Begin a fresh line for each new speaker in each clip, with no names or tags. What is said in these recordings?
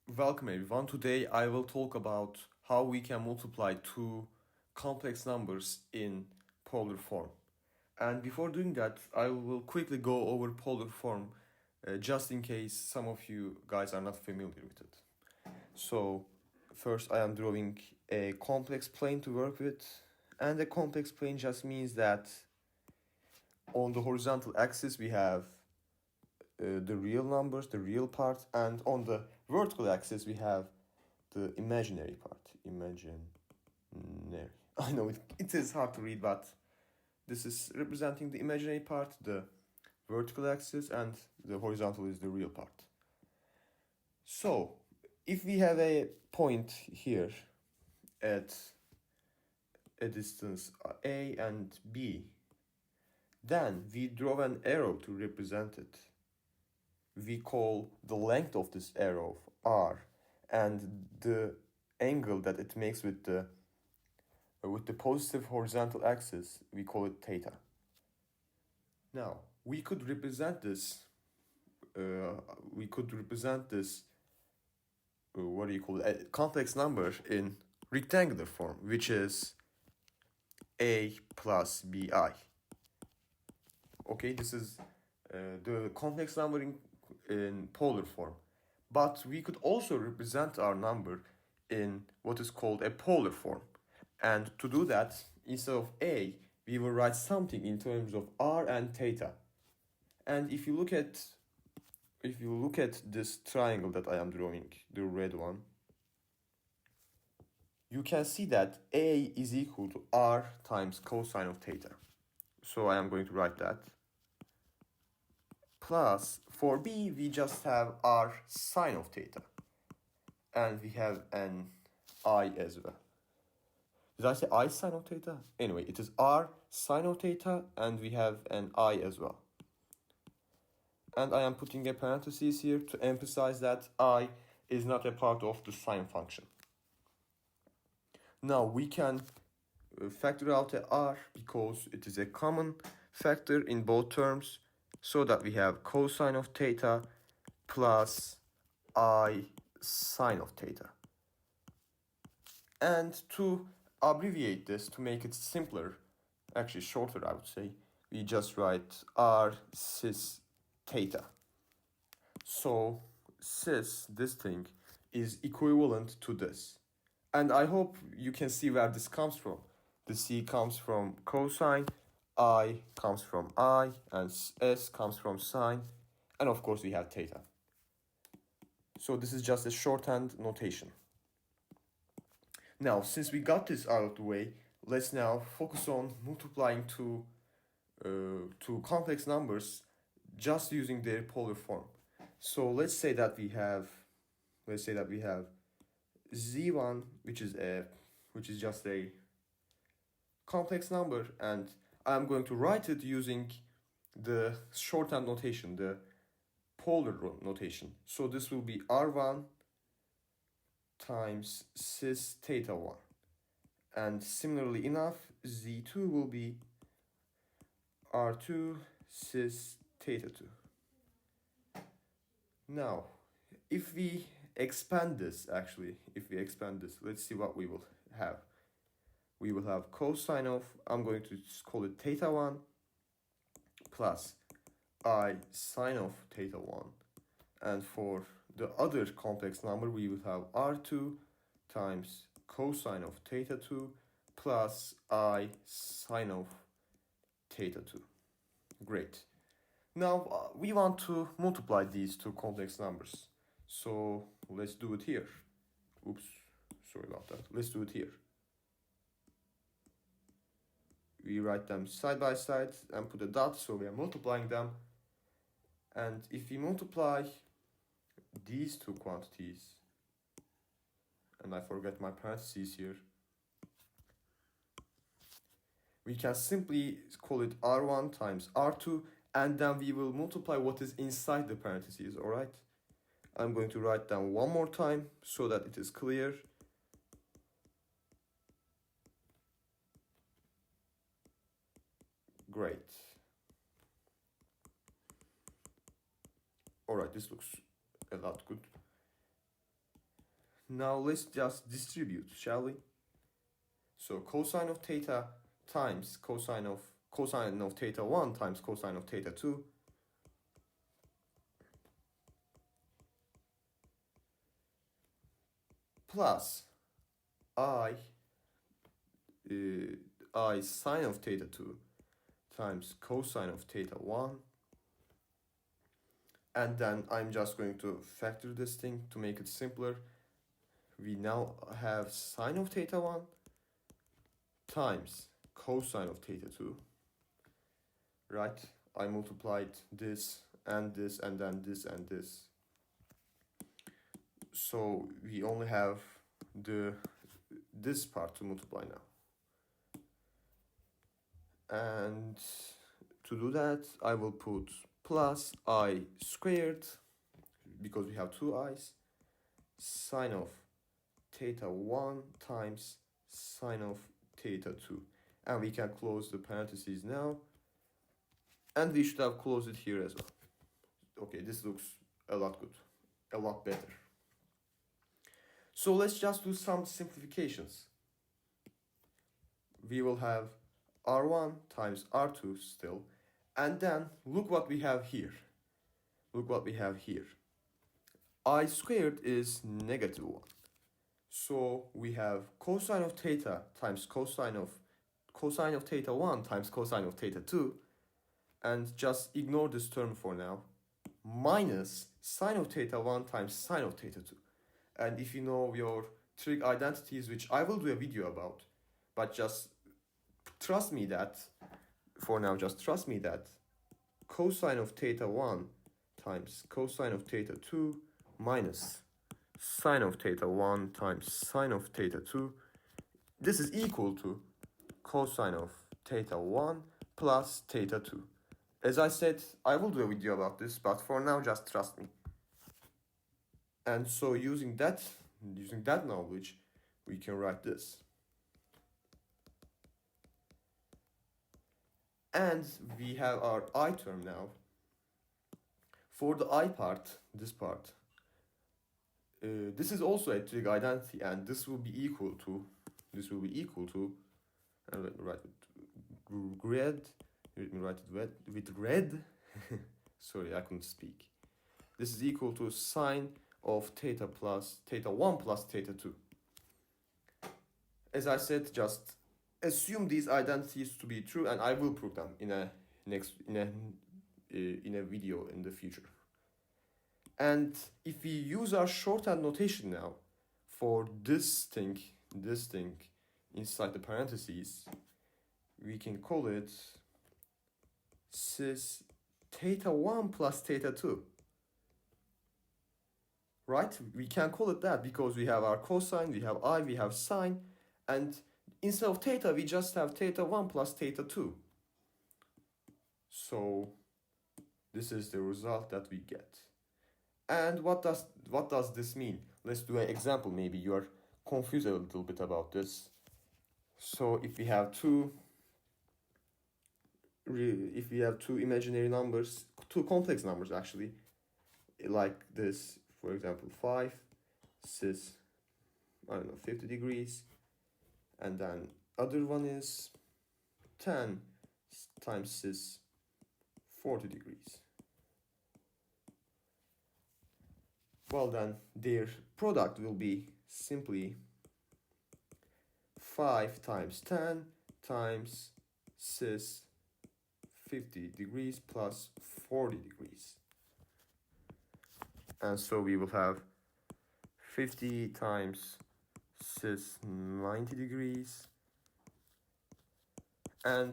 Welcome everyone. Today I will talk about how we can multiply two complex numbers in polar form. And before doing that, I will quickly go over polar form just in case some of you guys are not familiar with it. So, first I am drawing a complex plane to work with, and a complex plane just means that on the horizontal axis we have the real numbers, the real part, and on the vertical axis we have the imaginary part. Imaginary. I know it is hard to read, but this is representing the imaginary part, the vertical axis, and the horizontal is the real part. So, if we have a point here at a distance A and B, then we draw an arrow to represent it. We call the length of this arrow r, and the angle that it makes with the positive horizontal axis, we call it theta. Now, we could represent this a complex number in rectangular form, which is a plus bi. Okay, this is the complex number in polar form. But we could also represent our number in what is called a polar form. And to do that, instead of a, we will write something in terms of r and theta. And if you look at this triangle that I am drawing, the red one, you can see that a is equal to r times cosine of theta. So I am going to write that. Plus, for b, we just have r sine of theta. And we have an I as well. Did I say I sine of theta? Anyway, it is r sine of theta, and we have an I as well. And I am putting a parenthesis here to emphasize that I is not a part of the sine function. Now we can factor out a r because it is a common factor in both terms, so that we have cosine of theta plus I sine of theta. And to abbreviate this, to make it simpler, actually shorter I would say, we just write r cis theta. So cis, this thing, is equivalent to this. And I hope you can see where this comes from. The c comes from cosine, I comes from I, and s comes from sine, and of course we have theta. So this is just a shorthand notation. Now, since we got this out of the way, let's now focus on multiplying two complex numbers just using their polar form. So let's say that we have z1, which is just a complex number, and I'm going to write it using the shorthand notation, the polar notation. So this will be r1 times cis theta 1. And similarly enough, z2 will be r2 cis theta 2. Now, if we expand this, let's see what we will have. We will have cosine of, I'm going to call it theta 1, plus I sine of theta 1. And for the other complex number, we will have r2 times cosine of theta 2 plus I sine of theta 2. Great. Now, we want to multiply these two complex numbers. So, let's do it here. Oops, sorry about that. Let's do it here. We write them side by side and put a dot, so we are multiplying them. And if we multiply these two quantities, and I forget my parentheses here, we can simply call it r1 times r2, and then we will multiply what is inside the parentheses, alright? I'm going to write down one more time so that it is clear. Great. Alright, this looks a lot good. now let's just distribute, shall we? So cosine of theta times cosine of theta 1 times cosine of theta 2 plus I sine of theta 2 times cosine of theta 1, and then I'm just going to factor this thing to make it simpler. We now have sine of theta 1 times cosine of theta 2, right? I multiplied this and this and then this and this. So we only have this part to multiply now. And to do that, I will put plus I squared, because we have two i's, sine of theta 1 times sine of theta 2. And we can close the parentheses now. And we should have closed it here as well. Okay, this looks a lot good, a lot better. So let's just do some simplifications. We will have R1 times R2 still. And then look what we have here. Look what we have here. I squared is negative 1. So we have cosine of theta times cosine of theta 1 times cosine of theta 2. And just ignore this term for now. Minus sine of theta 1 times sine of theta 2. And if you know your trig identities, which I will do a video about, but just trust me that, for now, just trust me that cosine of theta 1 times cosine of theta 2 minus sine of theta 1 times sine of theta 2, this is equal to cosine of theta 1 plus theta 2. As I said, I will do a video about this, but for now, just trust me. And so using that knowledge, we can write this. And we have our I term now. For the I part, this part, this is also a trig identity, and this will be equal to, and let me write it red, let me write it with red, sorry, I couldn't speak. This is equal to sine of theta 1 plus theta 2. As I said, just assume these identities to be true, and I will prove them in a video in the future. And if we use our shorthand notation now for this thing inside the parentheses, we can call it cis theta 1 plus theta 2. Right? We can call it that because we have our cosine, we have I, we have sine, and instead of theta, we just have theta 1 plus theta 2. So this is the result that we get. And what does this mean? Let's do an example. Maybe you are confused a little bit about this. So if we have two imaginary numbers, two complex numbers actually, like this, for example, 5 cis, 50 degrees, and then other one is 10 times cis 40 degrees. Well, then their product will be simply 5 times 10 times cis 50 degrees plus 40 degrees. And so we will have 50 times cis 90 degrees. And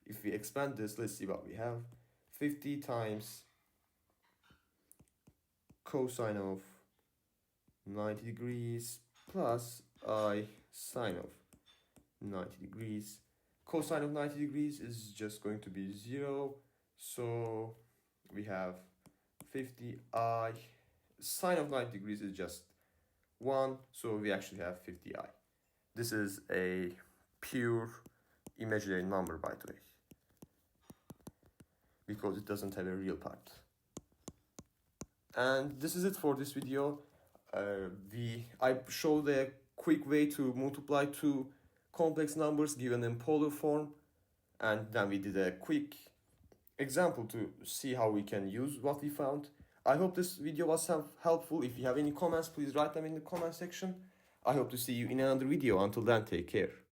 if we expand this, let's see what we have. 50 times cosine of 90 degrees plus I sine of 90 degrees. Cosine of 90 degrees is just going to be 0. So we have 50i. Sine of 90 degrees is just 1. So we actually have 50i. This is a pure imaginary number, by the way, because it doesn't have a real part. And this is it for this video. I showed a quick way to multiply two complex numbers given in polar form, and then we did a quick example to see how we can use what we found. I hope this video was helpful. If you have any comments, please write them in the comment section. I hope to see you in another video. Until then, take care.